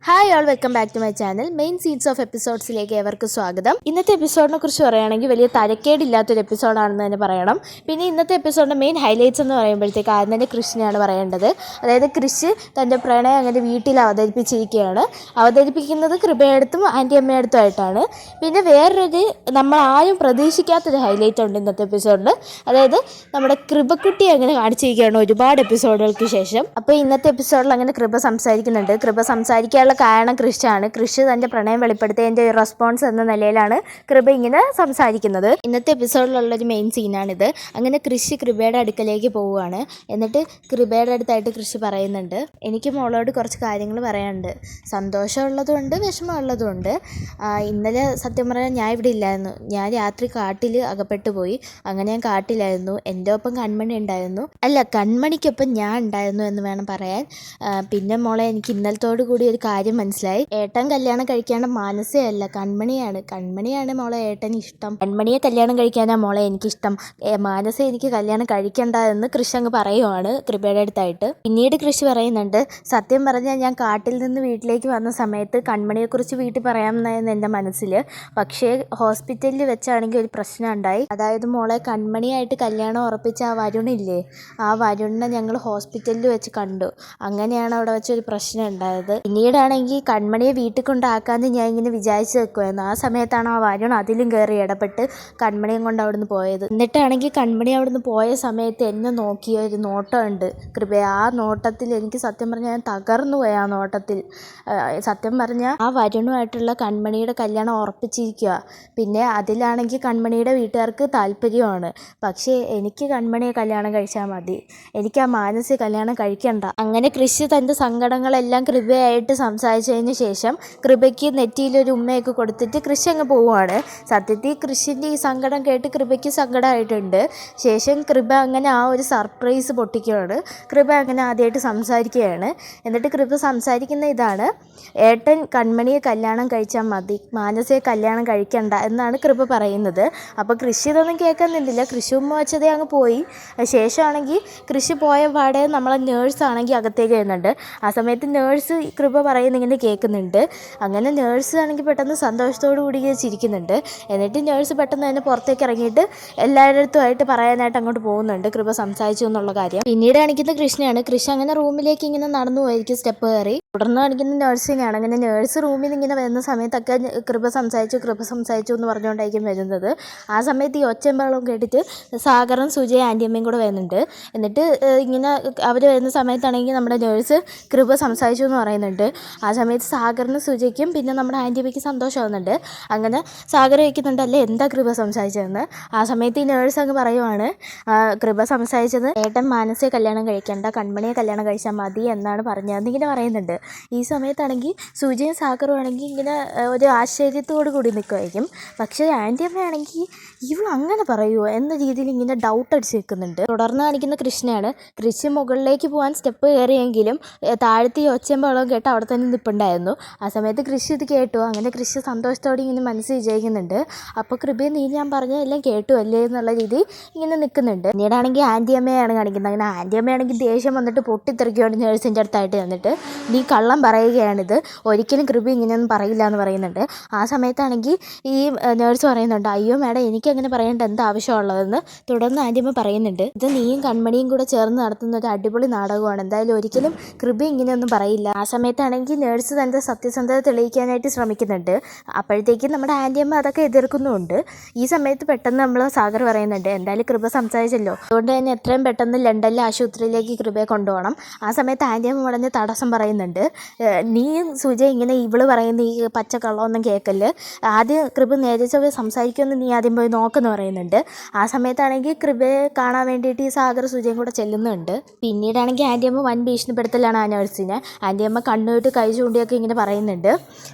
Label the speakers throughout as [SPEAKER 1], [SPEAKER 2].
[SPEAKER 1] Hi all, welcome back to my channel. Main scenes of എപ്പിസോഡ്സിലേക്ക് ഏവർക്കും സ്വാഗതം. ഇന്നത്തെ എപ്പിസോഡിനെ കുറിച്ച് പറയുകയാണെങ്കിൽ വലിയ തരക്കേടില്ലാത്തൊരു എപ്പിസോഡാണെന്ന് തന്നെ പറയണം. പിന്നെ ഇന്നത്തെ എപ്പിസോഡിൻ്റെ മെയിൻ ഹൈലൈറ്റ്സ് എന്ന് പറയുമ്പോഴത്തേക്ക് ആദ്യം തന്നെ കൃഷിനെയാണ് പറയേണ്ടത്. അതായത് കൃഷി തൻ്റെ പ്രണയം അങ്ങനെ വീട്ടിൽ അവതരിപ്പിച്ചിരിക്കുകയാണ്. അവതരിപ്പിക്കുന്നത് കൃപയടുത്തും ആൻറ്റി അമ്മയടുത്തുമായിട്ടാണ്. പിന്നെ വേറൊരു നമ്മൾ ആരും പ്രതീക്ഷിക്കാത്തൊരു ഹൈലൈറ്റ് ഉണ്ട് ഇന്നത്തെ എപ്പിസോഡിൽ. അതായത് നമ്മുടെ കൃപക്കുട്ടി അങ്ങനെ കാണിച്ചിരിക്കുകയാണ് ഒരുപാട് എപ്പിസോഡുകൾക്ക് ശേഷം. അപ്പോൾ ഇന്നത്തെ എപ്പിസോഡിൽ അങ്ങനെ കൃപ സംസാരിക്കുന്നുണ്ട്. കൃപ സംസാരിക്കാനുള്ള കാരണം കൃഷിയാണ്. കൃഷി തൻ്റെ പ്രണയം വെളിപ്പെടുത്തിയതിൻ്റെ ഒരു റെസ്പോൺസ് എന്ന നിലയിലാണ് കൃപ ഇങ്ങനെ സംസാരിക്കുന്നത്. ഇന്നത്തെ എപ്പിസോഡിലുള്ളൊരു മെയിൻ സീനാണിത്. അങ്ങനെ കൃഷി കൃപയുടെ അടുക്കലേക്ക് പോവുകയാണ്. എന്നിട്ട് കൃപയുടെ അടുത്തായിട്ട് കൃഷി പറയുന്നുണ്ട്, എനിക്ക് മോളോട് കുറച്ച് കാര്യങ്ങൾ പറയാനുണ്ട്. സന്തോഷമുള്ളതുകൊണ്ട് വിഷമമുള്ളതുകൊണ്ട്. ഇന്നലെ സത്യം പറഞ്ഞാൽ ഞാൻ ഇവിടെ ഇല്ലായിരുന്നു. ഞാൻ രാത്രി കാട്ടിൽ അകപ്പെട്ടു പോയി. അങ്ങനെ ഞാൻ കാട്ടിലായിരുന്നു. എൻ്റെ ഒപ്പം കൺമണി ഉണ്ടായിരുന്നു. അല്ല, കൺമണിക്കൊപ്പം ഞാൻ ഉണ്ടായിരുന്നു എന്ന് വേണം പറയാൻ. പിന്നെ മോളെ, എനിക്ക് ഇന്നലത്തോടു കൂടി ഒരു കാര്യം മനസ്സിലായി. ഏട്ടൻ കല്യാണം കഴിക്കാണ്ട് മാനസയല്ല, കൺമണിയാണ് മോളെ ഏട്ടന് ഇഷ്ടം. കൺമണിയെ കല്യാണം കഴിക്കാനാ മോളെ എനിക്കിഷ്ടം. മാനസ എനിക്ക് കല്യാണം കഴിക്കണ്ട എന്ന് കൃഷി അങ്ങ് പറയുവാണ് കൃപയുടെ അടുത്തായിട്ട്. പിന്നീട് കൃഷി പറയുന്നുണ്ട്, സത്യം പറഞ്ഞാൽ ഞാൻ കാട്ടിൽ നിന്ന് വീട്ടിലേക്ക് വന്ന സമയത്ത് കൺമണിയെക്കുറിച്ച് വീട്ടിൽ പറയാമെന്നായിരുന്നു എൻ്റെ മനസ്സിൽ. പക്ഷേ ഹോസ്പിറ്റലിൽ വെച്ചാണെങ്കിൽ ഒരു പ്രശ്നം ഉണ്ടായി. അതായത് മോളെ, കൺമണിയായിട്ട് കല്യാണം ഉറപ്പിച്ച ആ വരുണില്ലേ, ആ വരുണിനെ ഞങ്ങൾ ഹോസ്പിറ്റലിൽ വെച്ച് കണ്ടു. അങ്ങനെയാണ് അവിടെ വെച്ചൊരു പ്രശ്നം ഉണ്ടായത്. പിന്നീടാണെങ്കിൽ കൺമണിയെ വീട്ടിൽ കൊണ്ടാക്കാമെന്ന് ഞാൻ ഇങ്ങനെ വിചാരിച്ച് വെക്കുമായിരുന്നു. ആ സമയത്താണ് ആ വരുൺ അതിലും കയറി ഇടപെട്ട് കൺമണിയും കൊണ്ട് അവിടുന്ന് പോയത്. എന്നിട്ടാണെങ്കിൽ കൺമണി അവിടുന്ന് പോയ സമയത്ത് എന്നെ നോക്കിയ ഒരു നോട്ടമുണ്ട് കൃപ. ആ നോട്ടത്തിൽ എനിക്ക് സത്യം പറഞ്ഞാൽ ഞാൻ തകർന്നു പോയി. ആ നോട്ടത്തിൽ സത്യം പറഞ്ഞാൽ ആ വരുണുമായിട്ടുള്ള കൺമണിയുടെ കല്യാണം ഉറപ്പിച്ചിരിക്കുക. പിന്നെ അതിലാണെങ്കിൽ കൺമണിയുടെ വീട്ടുകാർക്ക് താല്പര്യമാണ്. പക്ഷേ എനിക്ക് കൺമണിയെ കല്യാണം കഴിച്ചാൽ മതി, എനിക്ക് ആ മാനസിക കല്യാണം കഴിക്കണ്ട. അങ്ങനെ കൃഷി തൻ്റെ സങ്കടങ്ങളെല്ലാം കൃപയായിട്ട് സംസാരിച്ചതിന് ശേഷം കൃപയ്ക്ക് നെറ്റിയിലൊരു ഉമ്മയൊക്കെ കൊടുത്തിട്ട് കൃഷി അങ്ങ് പോവുകയാണ്. സത്യത്തിൽ കൃഷിൻ്റെ ഈ സങ്കടം കേട്ട് കൃപയ്ക്ക് സങ്കടമായിട്ടുണ്ട്. ശേഷം കൃപ അങ്ങനെ ആ ഒരു സർപ്രൈസ് പൊട്ടിക്കുകയാണ്. കൃപ അങ്ങനെ ആദ്യമായിട്ട് സംസാരിക്കുകയാണ്. എന്നിട്ട് കൃപ സംസാരിക്കുന്ന ഇതാണ്, ഏട്ടൻ കൺമണിയെ കല്യാണം കഴിച്ചാൽ മതി, മാനസയെ കല്യാണം കഴിക്കണ്ട എന്നാണ് കൃപ പറയുന്നത്. അപ്പോൾ കൃഷി ഇതൊന്നും കേൾക്കാൻ നിന്നില്ല. കൃഷി ഉമ്മ വെച്ചതേ അങ്ങ് പോയി. ശേഷമാണെങ്കിൽ കൃഷി പോയ പാടെ നമ്മളെ നേഴ്സാണെങ്കിൽ അകത്തേക്ക് വരുന്നുണ്ട്. ആ സമയത്ത് നേഴ്സ് കൃപ പറയുന്ന ഇങ്ങനെ കേൾക്കുന്നുണ്ട്. അങ്ങനെ നേഴ്സ് ആണെങ്കിൽ പെട്ടെന്ന് സന്തോഷത്തോടു കൂടി ചിരിക്കുന്നുണ്ട്. എന്നിട്ട് നേഴ്സ് പെട്ടെന്ന് തന്നെ പുറത്തേക്ക് ഇറങ്ങിയിട്ട് എല്ലായിടത്തുമായിട്ട് പറയാനായിട്ട് അങ്ങോട്ട് പോകുന്നുണ്ട് കൃപ സംസാരിച്ചു എന്നുള്ള കാര്യം. പിന്നീട് കാണിക്കുന്ന കൃഷ്ണയാണ്. കൃഷ്ണ അങ്ങനെ റൂമിലേക്ക് ഇങ്ങനെ നടന്നു പോയിരിക്കും സ്റ്റെപ്പ് കയറി. തുടർന്ന് കാണിക്കുന്ന നേഴ്സിങ്ങാണ്. അങ്ങനെ നേഴ്സ് റൂമിൽ ഇങ്ങനെ വരുന്ന സമയത്തൊക്കെ കൃപ സംസാരിച്ചു എന്ന് പറഞ്ഞുകൊണ്ടായിരിക്കും വരുന്നത്. ആ സമയത്ത് ഈ ഒച്ചയും ബഹളവും കേട്ടിട്ട് സാഗറും സുജയും ആൻറ്റിയമ്മയും കൂടെ വരുന്നുണ്ട്. എന്നിട്ട് ഇങ്ങനെ അവർ വരുന്ന സമയത്താണെങ്കിൽ നമ്മുടെ നേഴ്സ് കൃപ സംസാരിച്ചു എന്ന് പറയുന്നുണ്ട്. ആ സമയത്ത് സാഗറിനും സുജയ്ക്കും പിന്നെ നമ്മുടെ ആൻറ്റിയമ്മയ്ക്ക് സന്തോഷമാകുന്നുണ്ട്. അങ്ങനെ സാഗർ വയ്ക്കുന്നുണ്ട്, അല്ലേ എന്താ കൃപ സംസാരിച്ചതെന്ന്. ആ സമയത്ത് ഈ നേഴ്സ് അങ്ങ് പറയുവാണ്, കൃപ സംസാരിച്ചത് ഏട്ടൻ മാനസയെ കല്യാണം കഴിക്കണ്ട, കൺമണിയെ കല്യാണം കഴിച്ചാൽ മതി എന്നാണ് പറഞ്ഞതെന്ന് ഇങ്ങനെ പറയുന്നുണ്ട്. ഈ സമയത്താണെങ്കിൽ സുജയും സാഗറും ആണെങ്കിൽ ഇങ്ങനെ ഒരു ആശ്ചര്യത്തോടു കൂടി നിൽക്കുമായിരിക്കും. പക്ഷേ ആൻറ്റിയമ്മയാണെങ്കിൽ ഇവൾ അങ്ങനെ പറയുമോ എന്ന രീതിയിൽ ഇങ്ങനെ ഡൗട്ട് അടിച്ച് നിൽക്കുന്നുണ്ട്. തുടർന്ന് കാണിക്കുന്ന കൃഷ്ണയാണ്. കൃഷി മുകളിലേക്ക് പോകാൻ സ്റ്റെപ്പ് കയറിയെങ്കിലും താഴത്തെ ഈ ഒച്ചയും ബഹളവും കേട്ട് അവിടെ തന്നെ നിൽപ്പുണ്ടായിരുന്നു. ആ സമയത്ത് കൃഷി ഇത് കേട്ടു. അങ്ങനെ കൃഷി സന്തോഷത്തോടെ ഇങ്ങനെ മനസ്സിൽ വിചാരിക്കുന്നുണ്ട്, അപ്പോൾ കൃപയെ നീ ഞാൻ പറഞ്ഞ എല്ലാം കേട്ടു അല്ലേ എന്നുള്ള രീതി ഇങ്ങനെ നിൽക്കുന്നുണ്ട്. പിന്നീടാണെങ്കിൽ ആൻറ്റിയമ്മയാണ് കാണിക്കുന്നത്. അങ്ങനെ ആൻറ്റിയമ്മയാണെങ്കിൽ ദേഷ്യം വന്നിട്ട് പൊട്ടിത്തെറിക്കുകയാണ് നേഴ്സിൻ്റെ അടുത്തായിട്ട് വന്നിട്ട്, നീ കള്ളം പറയുകയാണിത്, ഒരിക്കലും കൃപ ഇങ്ങനെയൊന്നും പറയില്ല എന്ന് പറയുന്നുണ്ട്. ആ സമയത്താണെങ്കിൽ ഈ നേഴ്സ് പറയുന്നുണ്ട്, അയ്യോ മാഡം, എനിക്കങ്ങനെ പറയേണ്ട എന്താ ആവശ്യമുള്ളതെന്ന്. തുടർന്ന് ആൻറ്റിയമ്മ പറയുന്നുണ്ട്, ഇത് നീയും കൺമണിയും കൂടെ ചേർന്ന് നടത്തുന്ന ഒരു അടിപൊളി നാടകമാണ്, എന്തായാലും ഒരിക്കലും കൃപ ഇങ്ങനെയൊന്നും പറയില്ല. ആ സമയത്താണെങ്കിൽ നേഴ്സ് തൻ്റെ സത്യസന്ധത തെളിയിക്കാനായിട്ട് ശ്രമിക്കുന്നുണ്ട്. അപ്പോഴത്തേക്കും നമ്മുടെ ആൻറ്റിയമ്മ അതൊക്കെ എതിർക്കുന്നുമുണ്ട്. ഈ സമയത്ത് പെട്ടെന്ന് നമ്മൾ സാഗർ പറയുന്നുണ്ട്, എന്തായാലും കൃപ സംസാരിച്ചല്ലോ, അതുകൊണ്ട് തന്നെ എത്രയും പെട്ടെന്ന് ലണ്ടനിലെ ആശുപത്രിയിലേക്ക് കൃപയെ കൊണ്ടുപോകണം. ആ സമയത്ത് ആൻറ്റിയമ്മ ഉടനെ തടസ്സം പറയുന്നുണ്ട്, നീ സുജ ഇങ്ങനെ ഇവള് പറയുന്ന ഈ പച്ചക്കള്ളമൊന്നും കേൾക്കല്ല്, ആദ്യം കൃപ നേരെ ചൊവ്വേ സംസാരിക്കുമെന്ന് നീ ആദ്യം പോയി നോക്കെന്ന് പറയുന്നുണ്ട്. ആ സമയത്താണെങ്കിൽ കൃപയെ കാണാൻ വേണ്ടിയിട്ട് ഈ സാഗർ സുജയും കൂടെ ചെല്ലുന്നുണ്ട്. പിന്നീടാണെങ്കിൽ ആൻറ്റിയമ്മ വൻ ഭീഷണിപ്പെടുത്തലാണ് ആ നേഴ്സിനെ. ആൻറ്റിയമ്മ കണ്ണുവിട്ട് കൈ ചൂണ്ടിയൊക്കെ ഇങ്ങനെ പറയുന്നുണ്ട്,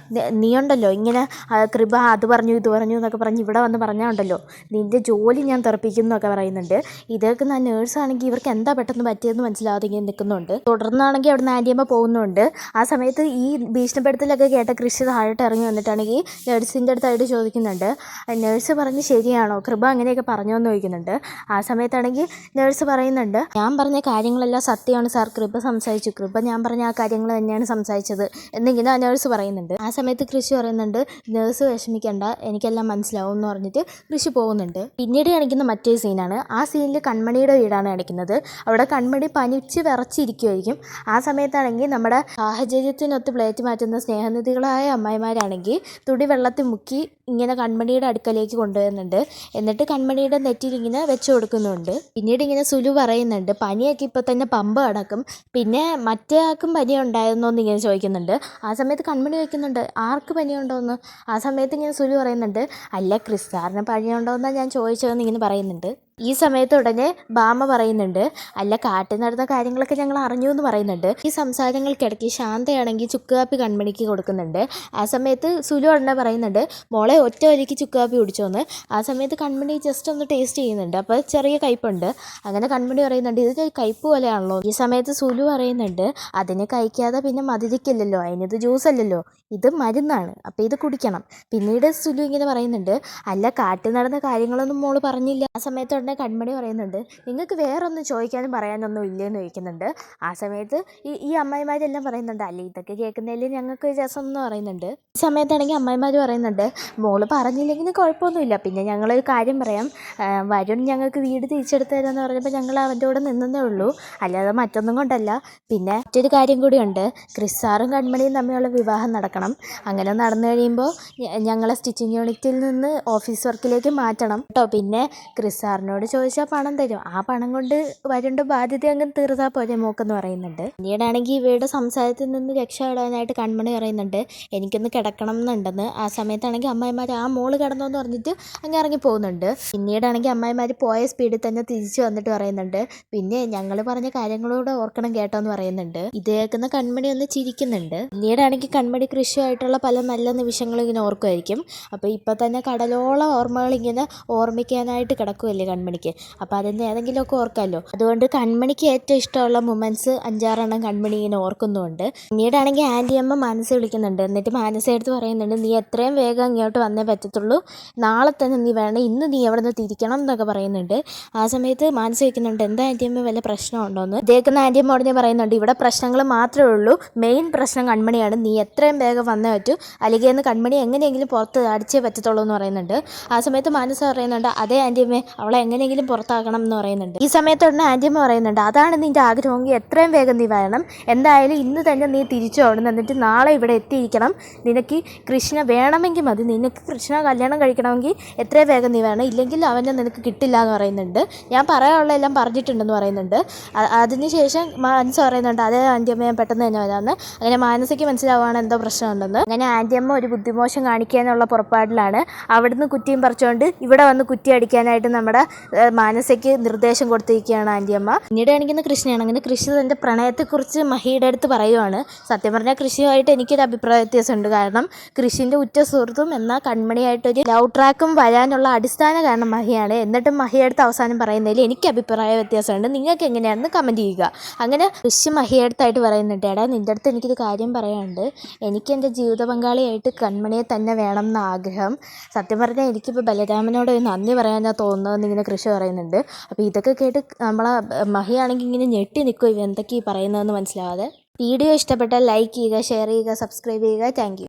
[SPEAKER 1] നീ ഉണ്ടല്ലോ ഇങ്ങനെ കൃപ അത് പറഞ്ഞു ഇത് പറഞ്ഞു എന്നൊക്കെ പറഞ്ഞ് ഇവിടെ വന്ന് പറഞ്ഞാൽ ഉണ്ടല്ലോ നിൻ്റെ ജോലി ഞാൻ തെറിപ്പിക്കും എന്നൊക്കെ പറയുന്നുണ്ട്. ഇതൊക്കെ ആ നേഴ്സാണെങ്കിൽ ഇവർക്ക് എന്താ പെട്ടെന്ന് പറ്റിയതെന്ന് മനസ്സിലാവാതെ ഇങ്ങനെ നിൽക്കുന്നുണ്ട്. തുടർന്നാണെങ്കിൽ അവിടുന്ന് ആൻറ്റിയമ്മ പോകുന്നുണ്ട്. ആ സമയത്ത് ഈ ഭീഷണിപ്പെടുത്തലൊക്കെ കേട്ട കൃഷി താഴോട്ട് ഇറങ്ങി വന്നിട്ടാണെങ്കിൽ നേഴ്സിൻ്റെ അടുത്തായിട്ട് ചോദിക്കുന്നുണ്ട്. നേഴ്സ് പറഞ്ഞ് ശരിയാണോ, കൃപ അങ്ങനെയൊക്കെ പറഞ്ഞോ എന്ന് ചോദിക്കുന്നുണ്ട്. ആ സമയത്താണെങ്കിൽ നേഴ്സ് പറയുന്നുണ്ട്, ഞാൻ പറഞ്ഞ കാര്യങ്ങളെല്ലാം സത്യമാണ് സാർ, കൃപ സംസാരിച്ചു, കൃപ ഞാൻ പറഞ്ഞ ആ കാര്യങ്ങൾ തന്നെയാണ് സംസാരിച്ചത് എന്നിങ്ങനെ ആ നേഴ്സ് പറയുന്നുണ്ട്. ആ സമയത്ത് കൃഷി പറയുന്നുണ്ട്, നേഴ്സ് വിഷമിക്കേണ്ട, എനിക്കെല്ലാം മനസ്സിലാവും എന്ന് പറഞ്ഞിട്ട് കൃഷി പോകുന്നുണ്ട്. പിന്നീട് കാണിക്കുന്ന മറ്റൊരു സീനാണ്. ആ സീനിൽ കൺമണിയുടെ വീടാണ് കാണിക്കുന്നത്. അവിടെ കൺമണി പനിച്ച് വിറച്ചിരിക്കുമായിരിക്കും. ആ സമയത്താണെങ്കിൽ നമ്മുടെ സാഹചര്യത്തിനൊത്ത് പ്ലേറ്റ് മാറ്റുന്ന സ്നേഹനിധികളായ അമ്മായിമാരാണെങ്കിൽ തുടി വെള്ളത്തിൽ മുക്കി ഇങ്ങനെ കൺമണിയുടെ അടുക്കലേക്ക് കൊണ്ടുവരുന്നുണ്ട്. എന്നിട്ട് കൺമണിയുടെ നെറ്റിയിൽ ഇങ്ങനെ വെച്ച് കൊടുക്കുന്നുണ്ട്. പിന്നീട് ഇങ്ങനെ സുലു പറയുന്നുണ്ട്, പനിയൊക്കെ ഇപ്പോൾ തന്നെ പമ്പ് അടക്കും, പിന്നെ മറ്റേ ആൾക്കും പനി ഉണ്ടായിരുന്നോ എന്ന് ഇങ്ങനെ ചോദിക്കുന്നുണ്ട്. ആ സമയത്ത് കൺമണി ചോദിക്കുന്നുണ്ട്, ആർക്ക് പനിയുണ്ടോയെന്ന്. ആ സമയത്ത് ഇങ്ങനെ സുലു പറയുന്നുണ്ട്, അല്ല ക്രിസ്താറിന് പനിയുണ്ടോയെന്നാണ് ഞാൻ ചോദിച്ചതെന്ന് ഇങ്ങനെ പറയുന്നുണ്ട്. ഈ സമയത്ത് ഉടനെ ബാമ പറയുന്നുണ്ട്, അല്ല കാട്ടിൽ നടന്ന കാര്യങ്ങളൊക്കെ ഞങ്ങൾ അറിഞ്ഞു എന്ന് പറയുന്നുണ്ട്. ഈ സംസാരങ്ങൾക്കിടയ്ക്ക് ശാന്തയാണെങ്കിൽ ചുക്കുകാപ്പി കൺമണിക്ക് കൊടുക്കുന്നുണ്ട്. ആ സമയത്ത് സുലു ഉടനെ പറയുന്നുണ്ട്, മോളെ ഒറ്റ വലിക്ക് ചുക്കുകാപ്പി കുടിച്ചോന്ന്. ആ സമയത്ത് കൺമണി ജസ്റ്റ് ഒന്ന് ടേസ്റ്റ് ചെയ്യുന്നുണ്ട്. അപ്പോൾ ചെറിയ കയ്പുണ്ട്. അങ്ങനെ കൺമണി പറയുന്നുണ്ട്, ഇത് കയ്പ് പോലെയാണല്ലോ. ഈ സമയത്ത് സുലു പറയുന്നുണ്ട്, അതിനെ കഴിക്കാതെ പിന്നെ മതിരിക്കില്ലല്ലോ, അതിനിത് ജ്യൂസ് അല്ലല്ലോ, ഇത് മരുന്നാണ്, അപ്പോൾ ഇത് കുടിക്കണം. പിന്നീട് സുലു ഇങ്ങനെ പറയുന്നുണ്ട്, അല്ല കാട്ടിൽ നടന്ന കാര്യങ്ങളൊന്നും മോള് പറഞ്ഞില്ല. ആ സമയത്ത് ഉടനെ കൺമണി പറയുന്നുണ്ട്, നിങ്ങൾക്ക് വേറെ ഒന്നും ചോദിക്കാനും പറയാനൊന്നും ഇല്ലേന്ന് ചോദിക്കുന്നുണ്ട്. ആ സമയത്ത് ഈ അമ്മായിമാരെല്ലാം പറയുന്നുണ്ട്, അല്ല ഇതൊക്കെ കേൾക്കുന്നതിൽ ഞങ്ങൾക്ക് രസം എന്ന് പറയുന്നുണ്ട്. ഈ സമയത്താണെങ്കിൽ അമ്മായിമാർ പറയുന്നുണ്ട്, മോള് പറഞ്ഞില്ലെങ്കിൽ കുഴപ്പമൊന്നുമില്ല, പിന്നെ ഞങ്ങളൊരു കാര്യം പറയാം, വരുൺ ഞങ്ങൾക്ക് വീട് തിരിച്ചെടുത്ത് തരാമെന്ന് പറഞ്ഞപ്പോൾ ഞങ്ങൾ അവൻ്റെ കൂടെ നിന്നേ ഉള്ളൂ, അല്ലാതെ മറ്റൊന്നും കൊണ്ടല്ല. പിന്നെ മറ്റൊരു കാര്യം കൂടിയുണ്ട്, ക്രിസ്സാറും കൺമണിയും തമ്മിലുള്ള വിവാഹം നടക്കണം. അങ്ങനെ നടന്നു കഴിയുമ്പോൾ ഞങ്ങളെ സ്റ്റിച്ചിങ് യൂണിറ്റിൽ നിന്ന് ഓഫീസ് വർക്കിലേക്ക് മാറ്റണം കേട്ടോ. പിന്നെ ക്രിസ്സാറിനോട് ചോദിച്ചാൽ പണം തരും, ആ പണം കൊണ്ട് വരുണ്ട ബാധ്യത അങ്ങ് തീർത്താൽ പോരെ മോക്കെന്ന് പറയുന്നുണ്ട്. പിന്നീടാണെങ്കിൽ ഇവയുടെ സംസാരത്തിൽ നിന്ന് രക്ഷപ്പെടാനായിട്ട് കൺമണി പറയുന്നുണ്ട്, എനിക്കൊന്ന് കിടക്കണം എന്നുണ്ടെന്ന്. ആ സമയത്താണെങ്കിൽ അമ്മായിമാർ ആ മോള് കിടന്നോന്ന് പറഞ്ഞിട്ട് അങ്ങ് ഇറങ്ങി പോകുന്നുണ്ട്. പിന്നീടാണെങ്കിൽ അമ്മായിമാർ പോയ സ്പീഡിൽ തന്നെ തിരിച്ചു വന്നിട്ട് പറയുന്നുണ്ട്, പിന്നെ ഞങ്ങൾ പറഞ്ഞ കാര്യങ്ങളോട് ഓർക്കണം കേട്ടോ എന്ന് പറയുന്നുണ്ട്. ഇത് കേൾക്കുന്ന കൺമണി ഒന്ന് ചിരിക്കുന്നുണ്ട്. പിന്നീടാണെങ്കിൽ കൺമണി കൃഷിയായിട്ടുള്ള പല നല്ല നിമിഷങ്ങളും ഇങ്ങനെ ഓർക്കുമായിരിക്കും. അപ്പോൾ ഇപ്പോൾ തന്നെ കടലോളം ഓർമ്മകൾ ഇങ്ങനെ ഓർമ്മിക്കാനായിട്ട് കിടക്കുമല്ലേ കൺമണിക്ക്. അപ്പോൾ അതിൻ്റെ ഏതെങ്കിലുമൊക്കെ ഓർക്കാമല്ലോ. അതുകൊണ്ട് കൺമണിക്ക് ഏറ്റവും ഇഷ്ടമുള്ള മൊമെൻറ്റ്സ് 5-6 കൺമണി ഇങ്ങനെ ഓർക്കുന്നുണ്ട്. പിന്നീടാണെങ്കിൽ ആൻറ്റിയമ്മ മാനസയെ വിളിക്കുന്നുണ്ട്. എന്നിട്ട് മാനസയുടെ അടുത്ത് പറയുന്നുണ്ട്, നീ എത്രയും വേഗം ഇങ്ങോട്ട് വന്നേ പറ്റത്തുള്ളൂ, നാളെ തന്നെ നീ വേണം, ഇന്ന് നീ എവിടെ നിന്ന് തിരിക്കണം എന്നൊക്കെ പറയുന്നുണ്ട്. ആ സമയത്ത് മാനസ ചോദിക്കുന്നുണ്ട്, എന്താ ആൻറ്റിയമ്മ വല്ല പ്രശ്നമുണ്ടോയെന്ന്. ഇതേക്കുന്ന ആൻറ്റിയമ്മ ഉടനെ പറയുന്നുണ്ട്, ഇവിടെ പ്രശ്നങ്ങൾ മാത്രമേ ഉള്ളൂ, മെയിൻ പ്രശ്നം കൺമണിയാണ്, നീ എത്രയും വേഗം വന്നേ പറ്റൂ, അല്ലെങ്കിൽ എന്ന് കൺമണി എങ്ങനെയെങ്കിലും പുറത്ത് അടിച്ചേ പറ്റത്തുള്ളൂ എന്ന് പറയുന്നുണ്ട്. ആ സമയത്ത് മാനസ പറയുന്നുണ്ട്, അതേ ആൻറ്റിയമ്മേ, അവളെ എങ്ങനെയെങ്കിലും പുറത്താക്കണം എന്ന് പറയുന്നുണ്ട്. ഈ സമയത്ത് ഉടനെ ആൻറ്റിയമ്മ പറയുന്നുണ്ട്, അതാണ് നിൻ്റെ ആഗ്രഹമെങ്കിൽ എത്രയും വേഗം നീ വരണം, എന്തായാലും ഇന്ന് തന്നെ നീ തിരിച്ചു പോകണം, എന്നിട്ട് നാളെ ഇവിടെ എത്തിയിരിക്കണം, നിനക്ക് കൃഷ്ണ വേണമെങ്കിൽ മതി, നിനക്ക് കൃഷ്ണ കല്യാണം കഴിക്കണമെങ്കിൽ എത്രയും വേഗം നീ വേണം, ഇല്ലെങ്കിൽ അവനെ നിനക്ക് കിട്ടില്ല എന്ന് പറയുന്നുണ്ട്. ഞാൻ പറയാനുള്ള എല്ലാം പറഞ്ഞിട്ടുണ്ടെന്ന് പറയുന്നുണ്ട്. അതിനുശേഷം മാനസ പറയുന്നുണ്ട്, അതേ ആൻറ്റിയമ്മ ഞാൻ പെട്ടെന്ന് തന്നെ വരാമെന്ന്. അങ്ങനെ മാനസയ്ക്ക് മനസ്സിലാവുകയാണ് എന്തോ പ്രശ്നമുണ്ടെന്ന്. അങ്ങനെ ആൻറ്റിയമ്മ ഒരു ബുദ്ധിമോശം കാണിക്കാനുള്ള പുറപ്പാടിലാണ്. അവിടുന്ന് കുറ്റിയും പറിച്ചുകൊണ്ട് ഇവിടെ വന്ന് കുറ്റി അടിക്കാനായിട്ട് നമ്മുടെ മാനസയ്ക്ക് നിർദ്ദേശം കൊടുത്തിരിക്കുകയാണ് ആൻറ്റിയമ്മ. പിന്നീട് കാണിക്കുന്ന കൃഷ്ണയാണ്. അങ്ങനെ കൃഷ്ണ തൻ്റെ പ്രണയത്തെക്കുറിച്ച് മഹിയുടെ അടുത്ത് പറയുവാണ്. സത്യം പറഞ്ഞാൽ കൃഷിയുമായിട്ട് എനിക്കൊരു അഭിപ്രായ വ്യത്യാസമുണ്ട്. കാരണം കൃഷിൻ്റെ ഉറ്റ സുഹൃത്തും എന്നാൽ കൺമണിയായിട്ടൊരു ലവ് ട്രാക്കും വരാനുള്ള അടിസ്ഥാന കാരണം മഹിയാണ്. എന്നിട്ടും മഹിയെടുത്ത് അവസാനം പറയുന്നതിൽ എനിക്ക് അഭിപ്രായ വ്യത്യാസമുണ്ട്. നിങ്ങൾക്ക് എങ്ങനെയാണെന്ന് കമൻറ്റ് ചെയ്യുക. അങ്ങനെ കൃഷി മഹിയെടുത്തായിട്ട് പറയുന്നുണ്ട്, എടാ നിൻ്റെ അടുത്ത് എനിക്കൊരു കാര്യം പറയാനുണ്ട്, എനിക്ക് എൻ്റെ ജീവിത പങ്കാളിയായിട്ട് കൺമണിയെ തന്നെ വേണം എന്ന ആഗ്രഹം. സത്യം പറഞ്ഞാൽ എനിക്കിപ്പോൾ ബലരാമനോട് നന്ദി പറയാനാണ് തോന്നുന്നതെന്ന് ഇങ്ങനെ കൃഷി പറയുന്നുണ്ട്. അപ്പോൾ ഇതൊക്കെ കേട്ട് നമ്മളെ മഹിയാണെങ്കിൽ ഇങ്ങനെ ഞെട്ടി നിൽക്കും, ഇവ എന്തൊക്കെയാണ് പറയുന്നതെന്ന് മനസ്സിലാവാതെ. വീഡിയോ ഇഷ്ടപ്പെട്ടാൽ ലൈക്ക് ചെയ്യുക, ഷെയർ ചെയ്യുക, സബ്സ്ക്രൈബ് ചെയ്യുക. Thank you.